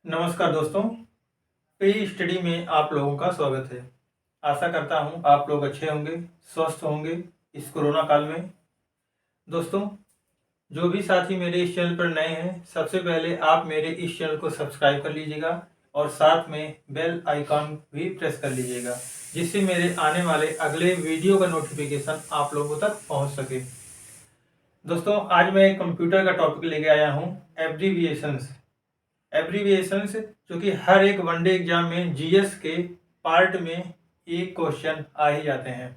नमस्कार दोस्तों, pre study में आप लोगों का स्वागत है। आशा करता हूं आप लोग अच्छे होंगे, स्वस्थ होंगे इस कोरोना काल में। दोस्तों, जो भी साथी मेरे इस चैनल पर नए हैं, सबसे पहले आप मेरे इस चैनल को सब्सक्राइब कर लीजिएगा और साथ में बेल आइकॉन भी प्रेस कर लीजिएगा, जिससे मेरे आने वाले अगले वीडियो का नोटिफिकेशन आप लोगों तक पहुंच सके। दोस्तों, आज मैं कंप्यूटर का टॉपिक लेके आया हूं, एब्रीविएशंस। एब्रीविएशंस जो कि हर एक वनडे एग्जाम में जीएस के पार्ट में एक क्वेश्चन आ ही जाते हैं।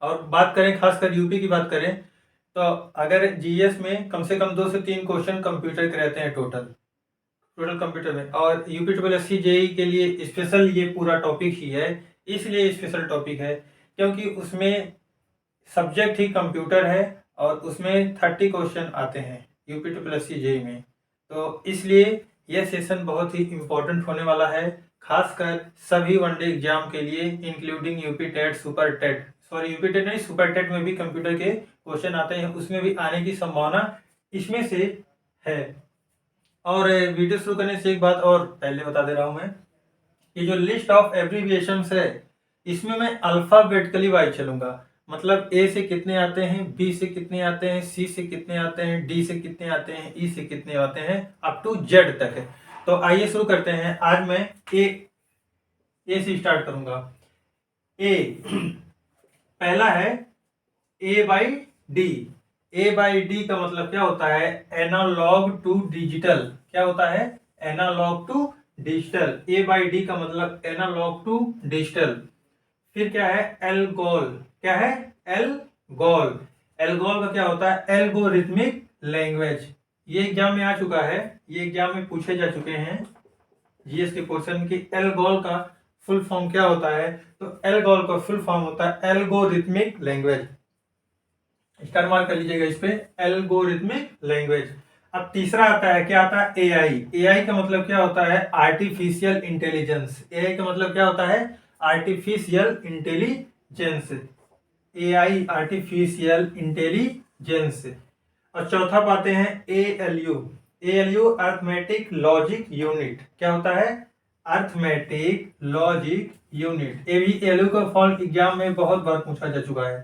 और बात करें, खासकर यूपी की बात करें, तो अगर जीएस में कम से कम 2 से 3 क्वेश्चन कंप्यूटर के रहते हैं टोटल कंप्यूटर में। और UP triple S C JE के लिए स्पेशल ये पूरा टॉपिक ही है। इसलिए स्पेशल टॉपिक है क्योंकि उसमें सब्जेक्ट ही कंप्यूटर है और उसमें 30 क्वेश्चन आते हैं UP triple S C JE में। तो इसलिए यह सेशन बहुत ही इम्पोर्टेंट होने वाला है, खासकर सभी वनडे एग्जाम के लिए, including UP TET, super TET, sorry UP TET नहीं, सुपर टेट में भी कंप्यूटर के क्वेश्चन आते हैं, उसमें भी आने की संभावना इसमें से है। और वीडियो शुरू करने से एक बात और पहले बता दे रहा हूं मैं, कि जो लिस्ट ऑफ एब्रीविएशंस है इसमें मैं अल्फाबेटिकली वाइज चलूंगा। मतलब ए से कितने आते हैं, बी से कितने आते हैं, सी से कितने आते हैं, डी से कितने आते हैं, ई से कितने आते हैं, अप टू जेड तक है। तो आइए शुरू करते हैं। आज मैं ए से स्टार्ट करूंगा। ए पहला है A by D. A by D का मतलब क्या होता है? Analogue to digital. क्या होता है? Analogue to digital. A by D का मतलब एनालॉग टू डिजिटल। फिर क्या है? एल्गोल। क्या है? एल्गोल। एल्गोल का क्या होता है? Algorithmic language. ये एग्जाम में आ चुका है, ये एग्जाम में पूछे जा चुके हैं जीएस के क्वेश्चन की एल्गोल का फुल फॉर्म क्या होता है। तो एल्गोल का फुल फॉर्म होता है एल्गोरिथमिक लैंग्वेज। स्टार मार्क कर लीजिएगा इस पे, एल्गोरिथमिक लैंग्वेज। अब तीसरा आता है, क्या आता है? एआई। एआई का मतलब क्या होता है? Artificial intelligence. एआई का मतलब क्या होता है? Artificial intelligence. AI artificial intelligence. और चौथा पाते हैं ALU. ALU arithmetic logic unit. क्या होता है? Arithmetic logic unit. ये भी एएलयू का फॉर्म एग्जाम में बहुत बार पूछा जा चुका है।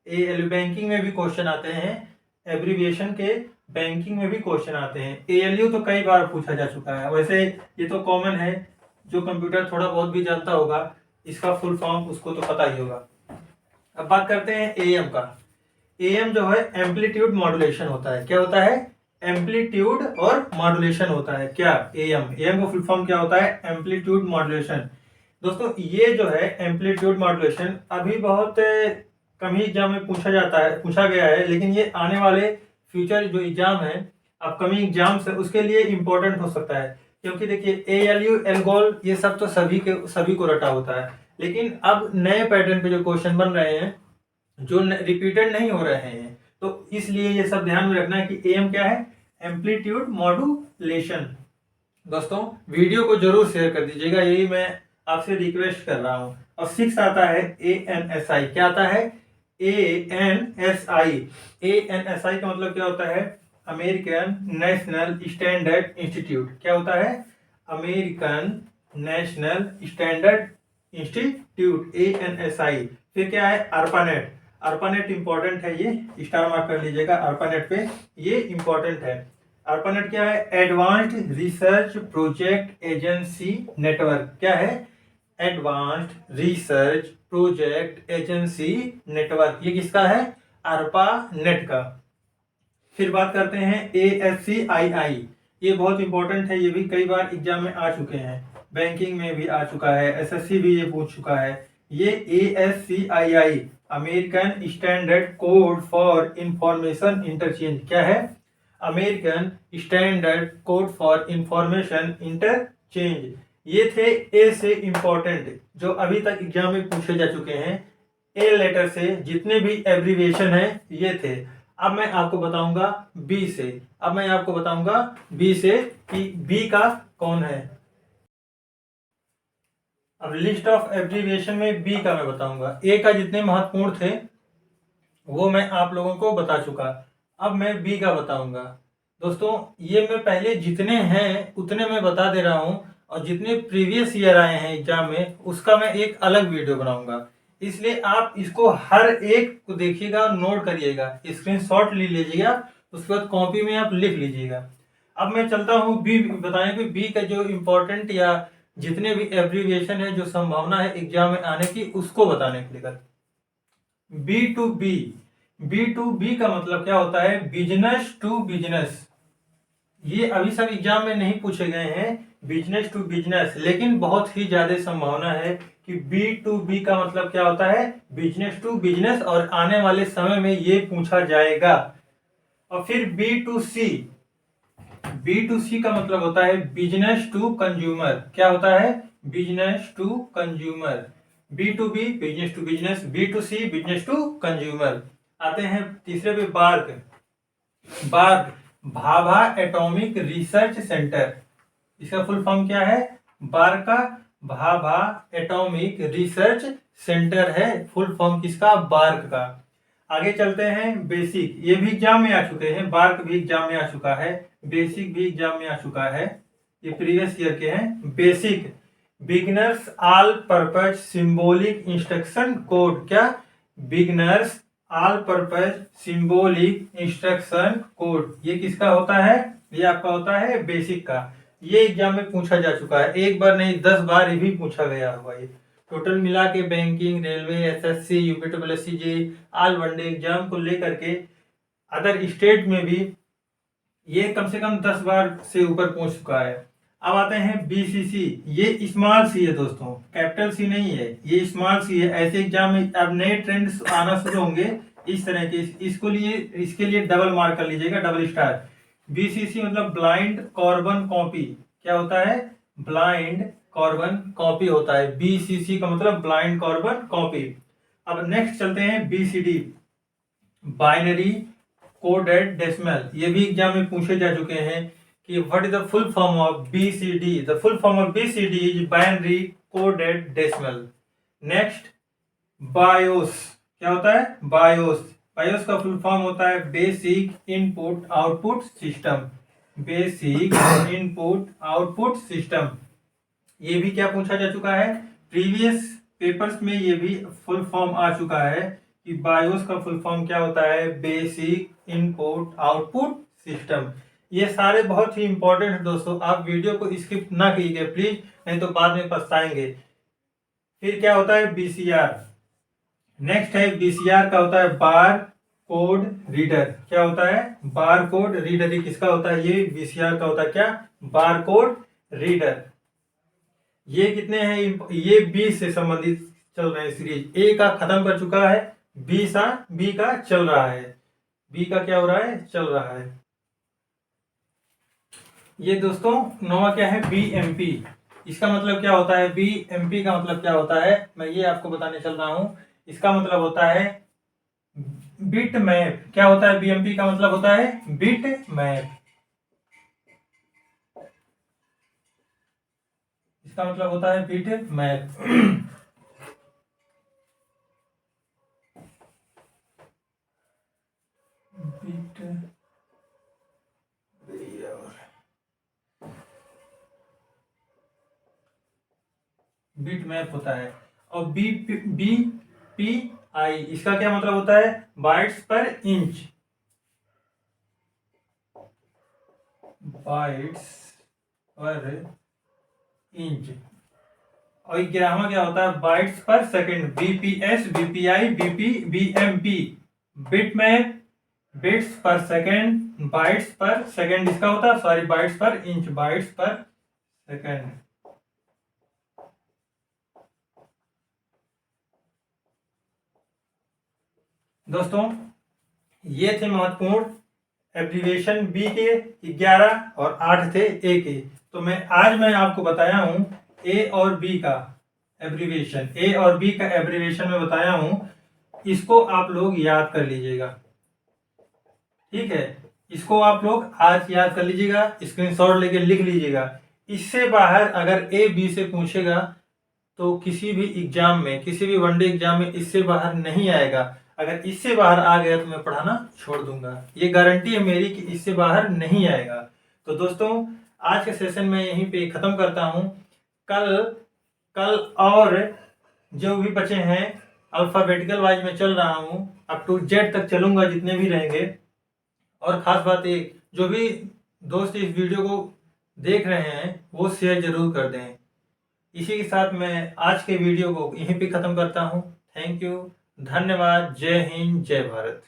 एएलयू बैंकिंग में भी क्वेश्चन आते हैं, एब्रीविएशन के बैंकिंग में भी क्वेश्चन आते हैं। एएलयू तो कई बार पूछा जा चुका है, वैसे ये तो कॉमन है, जो कंप्यूटर थोड़ा बहुत भी जानता होगा इसका फुल फॉर्म उसको तो पता ही होगा। अब बात करते हैं एएम का। एएम जो है एम्पलीट्यूड मॉड्यूलेशन होता है। क्या होता है? एम्पलीट्यूड और मॉड्यूलेशन होता है। क्या? एएम। एएम का फुल फॉर्म क्या होता है? Amplitude modulation. दोस्तों, ये जो है एम्पलीट्यूड मॉड्यूलेशन अभी बहुत कम ही एग्जाम में पूछा गया है, लेकिन ये आने वाले फ्यूचर जो एग्जाम है, अपकमिंग एग्जाम्स है, उसके लिए इंपॉर्टेंट हो सकता है। क्योंकि देखिए, एएलयू, एल्गोल, ये सब तो सभी को रटा होता है, लेकिन अब नए पैटर्न पे जो क्वेश्चन बन रहे हैं, जो रिपीटेड नहीं हो रहे हैं, तो इसलिए ये सब ध्यान में रखना है कि एएम क्या है? Amplitude modulation. दोस्तों, वीडियो को जरूर शेयर कर दीजिएगा, यही मैं आपसे रिक्वेस्ट कर रहा हूं। और 6 आता है एएनएसआई। क्या आता है? एएनएसआई। एएनएसआई का मतलब क्या होता है? American national standard institute. क्या होता है? American national standard institute, ANSI. फिर क्या है? अर्पानेट। अर्पानेट इंपॉर्टेंट है, ये स्टार मार्क कर लीजिएगा अर्पानेट पे, ये इंपॉर्टेंट है। अर्पानेट क्या है? Advanced research project agency network. क्या है? Advanced research project agency network. ये किसका है? अर्पा नेट का। फिर बात करते हैं ASCII। ये बहुत इंपॉर्टेंट है, ये भी कई बार एग्जाम में आ चुके हैं, बैंकिंग में भी आ चुका है, एसएससी भी ये पूछ चुका है। ये ASCII American standard code for information interchange. क्या है? American standard code for information interchange. ये थे ए से इंपॉर्टेंट, जो अभी तक एग्जाम में पूछे जा चुके हैं। ए लेटर से जितने भी एब्रीविएशन है ये थे। अब मैं आपको बताऊंगा बी से। अब मैं आपको बताऊंगा बी से कि बी का कौन है। अब लिस्ट ऑफ एब्रीविएशन में बी का मैं बताऊंगा। ए का जितने महत्वपूर्ण थे वो मैं आप लोगों को बता चुका, अब मैं बी का बताऊंगा। दोस्तों ये मैं पहले जितने हैं उतने मैं बता दे रहा हूँ, और जितने प्रीवियस ईयर आए हैं एग्जाम में उसका मैं एक अलग वीडियो बनाऊंगा। इसलिए आप इसको हर एक को देखिएगा, नोट करिएगा, स्क्रीनशॉट ले लीजिएगा, उसके बाद कॉपी में आप लिख लीजिएगा। अब मैं चलता हूँ बी बताने के। बी का जो इम्पोर्टेंट या जितने भी एब्रीविएशन है, जो संभावना है एग्जाम में आने की, उसको बताने के लिए। B to B, B to B का मतलब क्या होता है? Business to business. ये अभी सब एग्जाम में नहीं पूछे गए हैं बिजनेस टू बिजनेस, लेकिन बहुत ही ज्यादा संभावना है कि बी टू बी का मतलब क्या होता है? बिजनेस टू बिजनेस, और आने वाले समय में ये पूछा जाएगा। और फिर B to C, B to C का मतलब होता है बिजनेस टू कंज्यूमर। क्या होता है? Business to consumer. B to B business to business, B to C business to consumer. आते हैं तीसरे पे, BARC. BARC Bhabha atomic research centre. इसका फुल फॉर्म क्या है? बार्क का भाभा एटॉमिक रिसर्च सेंटर है फुल फॉर्म किसका? बार्क का। आगे चलते हैं, बेसिक। ये भी एग्जाम में आ चुके हैं, बार्क भी एग्जाम में आ चुका है, बेसिक भी एग्जाम में आ चुका है, ये प्रीवियस ईयर के हैं। Basic beginners all purpose symbolic instruction code. क्या? Beginners all purpose symbolic instruction code, ये किसका होता है? ये आपका होता है बेसिक का। ये एग्जाम में पूछा जा चुका है, एक बार नहीं 10 बार ये भी पूछा गया हुआ। ये टोटल मिला के banking, railway, SSC, UPSC, JEE, all one day exam को लेकर के अदर स्टेट में भी ये कम से कम 10 बार से ऊपर पहुंच चुका है। अब आते हैं बीसीसी। ये स्मॉल सी है दोस्तों, कैपिटल सी नहीं है, ये स्मॉल सी है। ऐसे एग्जाम में अब नए ट्रेंड्स आना शुरू होंगे इस तरह के, इसके लिए डबल मार्क कर लीजिएगा, डबल स्टार। बीसीसी मतलब ब्लाइंड कॉर्बन कॉपी। क्या होता है? ब्लाइंड कॉर्बन कॉपी होता है। बीसीसी का मतलब ब्लाइंड कॉर्बन कॉपी। अब नेक्स्ट चलते हैं बीसीडी, बाइनरी कोडेड डेसिमल। ये भी एग्जाम में पूछे जा चुके हैं कि what is the full form of BCD. The full form of BCD is binary coded decimal. Next BIOS. क्या होता है? बायोस। बायोस का फुल फॉर्म होता है basic input output system. Basic input output system. ये भी क्या पूछा जा चुका है? प्रीवियस पेपर्स में ये भी फुल फॉर्म आ चुका है कि बायोस का फुल फॉर्म क्या होता है? Basic input output system. ये सारे बहुत ही इंपॉर्टेंट है दोस्तों, आप वीडियो को स्किप ना कीजिए प्लीज, नहीं तो बाद में पछताएंगे। फिर क्या होता है? बीसीआर। नेक्स्ट है बीसीआर का होता है बार कोड रीडर। क्या होता है? Bar code reader. ये किसका होता है? ये बीसीआर का होता है। क्या? Bar code reader. ये कितने हैं? ये बी से संबंधित चल रहे हैं सीरीज। ए का खत्म कर चुका है, बी का चल रहा है। बी का क्या हो रहा है? चल रहा है। ये दोस्तों नौवा क्या है? बीएमपी। इसका मतलब क्या होता है? बीएमपी का मतलब क्या होता है मैं ये आपको बताने चल रहा हूं। इसका मतलब होता है बिट मैप। क्या होता है? बीएमपी का मतलब होता है बिट मैप। इसका मतलब होता है बिट मैप। बिट मैप होता है। और बी पी आई, इसका क्या मतलब होता है? बाइट्स पर इंच। बाइट्स पर इंच। और 11वां क्या होता है? बाइट्स पर second. BPS, BPI, BMP. Bit map, bits पर सेकंड, बाइट्स पर सेकंड इसका होता है, सॉरी बाइट्स पर इंच, बाइट्स पर सेकंड। दोस्तों ये थे महत्वपूर्ण एब्रीविएशन बी के 11 और 8 थे ए के। तो आज मैं आपको बताया हूं ए और बी का एब्रीविएशन। ए और बी का एब्रीविएशन में बताया हूं, इसको आप लोग याद कर लीजिएगा, ठीक है? इसको आप लोग आज याद कर लीजिएगा, स्क्रीनशॉट लेके लिख लीजिएगा। इससे बाहर अगर ए बी से पूछेगा तो किसी भी एग्जाम में, किसी भी वनडे एग्जाम में इससे बाहर नहीं आएगा। अगर इससे बाहर आ गया तो मैं पढ़ाना छोड़ दूंगा। ये गारंटी है मेरी कि इससे बाहर नहीं आएगा। तो दोस्तों आज के सेशन में यहीं पे ख़त्म करता हूँ। कल और जो भी बचे हैं अल्फ़ाबेटिकल वाइज में चल रहा हूँ, अप टू जेड तक चलूँगा जितने भी रहेंगे। और ख़ास बात एक, जो भी दोस्त इस वीडियो को देख रहे हैं वो शेयर ज़रूर कर दें। इसी के साथ मैं आज के वीडियो को यहीं पे ख़त्म करता हूँ। थैंक यू, धन्यवाद, जय हिंद, जय भारत।